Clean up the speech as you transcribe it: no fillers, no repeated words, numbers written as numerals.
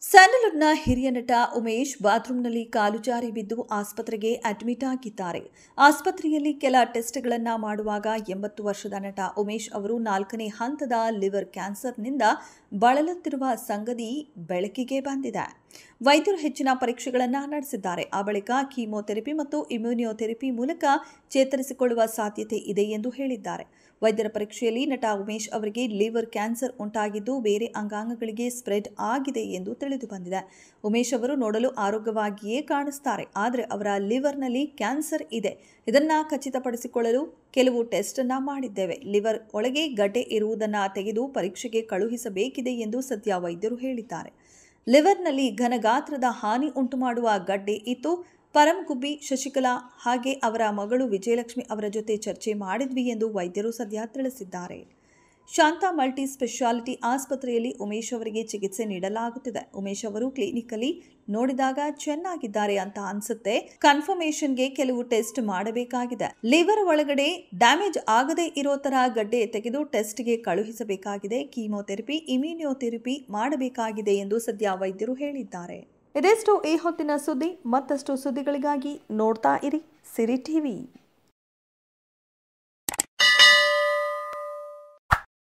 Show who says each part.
Speaker 1: ಸ್ಯಾಂಡಲ್ವುಡ್ನ ಹಿರಿಯ ನಟ ಉಮೇಶ್ ಬಾತ್ರೂಂನಲ್ಲಿ ಕಾಲು ಜಾರಿ ಬಿದ್ದು ಆಸ್ಪತ್ರೆಗೆ ಅಡ್ಮಿಟ್ ಆಗಿದ್ದಾರೆ. ಆಸ್ಪತ್ರೆಯಲ್ಲಿ ಕೆಲ ಟೆಸ್ಟ್ಗಳನ್ನು ಮಾಡುವಾಗ 80 ವರ್ಷದ ನಟ ಉಮೇಶ್ ಅವರು 4ನೇ ಹಂತದ ಲಿವರ್ ಕ್ಯಾನ್ಸರ್ನಿಂದ ಬಳಲುತ್ತಿರುವ ಸಂಗತಿ ಬೆಳಕಿಗೆ ಬಂದಿದೆ. ವೈದ್ಯರು ಹೆಚ್ಚಿನ ಪರೀಕ್ಷೆಗಳನ್ನು ನಡೆಸಿದ್ದಾರೆ. ಆ ಬಳಿಕ ಕೀಮೋಥೆರಪಿ ಮತ್ತು ಇಮ್ಯುನೋಥೆರಪಿ ಮೂಲಕ ಚೇತರಿಸಿಕೊಳ್ಳುವ ಸಾಧ್ಯತೆ ಇದೆ ಎಂದು ಹೇಳಿದ್ದಾರೆ. ವೈದ್ಯರ ಪರೀಕ್ಷೆಯಲ್ಲಿ ನಟ ಉಮೇಶ್ ಅವರಿಗೆ ಲಿವರ್ ಕ್ಯಾನ್ಸರ್ ಉಂಟಾಗಿದ್ದು ಬೇರೆ ಅಂಗಾಂಗಗಳಿಗೆ ಸ್ಪ್ರೆಡ್ ಆಗಿದೆ ಎಂದು ತಿಳಿದು ಬಂದಿದೆ. ಉಮೇಶ್ ಅವರು ನೋಡಲು ಆರೋಗ್ಯವಾಗಿಯೇ ಕಾಣಿಸ್ತಾರೆ, ಆದರೆ ಅವರ ಲಿವರ್ನಲ್ಲಿ ಕ್ಯಾನ್ಸರ್ ಇದೆ. ಇದನ್ನ ಖಚಿತಪಡಿಸಿಕೊಳ್ಳಲು ಕೆಲವು ಟೆಸ್ಟ್ ಅನ್ನ ಮಾಡಿದ್ದೇವೆ. ಲಿವರ್ ಒಳಗೆ ಗಡ್ಡೆ ಇರುವುದನ್ನು ತೆಗೆದು ಪರೀಕ್ಷೆಗೆ ಕಳುಹಿಸಬೇಕಿದೆ ಎಂದು ಸದ್ಯ ವೈದ್ಯರು ಹೇಳಿದ್ದಾರೆ. ಲಿವರ್ನಲ್ಲಿ ಘನಗಾತ್ರದ ಹಾನಿ ಉಂಟುಮಾಡುವ ಗಡ್ಡೆ ಇತ್ತು. ಪರಮಗುಬ್ಬಿ ಶಶಿಕಲಾ ಹಾಗೆ ಅವರ ಮಗಳು ವಿಜಯಲಕ್ಷ್ಮಿ ಅವರ ಜೊತೆ ಚರ್ಚೆ ಮಾಡಿದ್ವಿ ಎಂದು ವೈದ್ಯರು ಸದ್ಯ ತಿಳಿಸಿದ್ದಾರೆ. ಶಾಂತಾ ಮಲ್ಟಿ ಸ್ಪೆಷಾಲಿಟಿ ಆಸ್ಪತ್ರೆಯಲ್ಲಿ ಉಮೇಶ್ ಅವರಿಗೆ ಚಿಕಿತ್ಸೆ ನೀಡಲಾಗುತ್ತಿದೆ. ಉಮೇಶ್ ಅವರು ಕ್ಲಿನಿಕಲ್ಲಿ ನೋಡಿದಾಗ ಚೆನ್ನಾಗಿದ್ದಾರೆ ಅಂತ ಅನ್ಸುತ್ತೆ. ಕನ್ಫರ್ಮೇಷನ್ಗೆ ಕೆಲವು ಟೆಸ್ಟ್ ಮಾಡಬೇಕಾಗಿದೆ. ಲಿವರ್ ಒಳಗಡೆ ಡ್ಯಾಮೇಜ್ ಆಗದೇ ಇರೋ ತರ ಗಡ್ಡೆ ತೆಗೆದು ಟೆಸ್ಟ್ಗೆ ಕಳುಹಿಸಬೇಕಾಗಿದೆ. ಕೀಮೋಥೆರಪಿ, ಇಮ್ಯುನೋಥೆರಪಿ ಮಾಡಬೇಕಾಗಿದೆ ಎಂದು ಸದ್ಯ ವೈದ್ಯರು ಹೇಳಿದ್ದಾರೆ. ಇದೆಷ್ಟು ಈ ಹೊತ್ತಿನ ಸುದ್ದಿ. ಮತ್ತಷ್ಟು ಸುದ್ದಿಗಳಿಗಾಗಿ ನೋಡ್ತಾ ಇರಿ ಸಿರಿ ಟಿವಿ.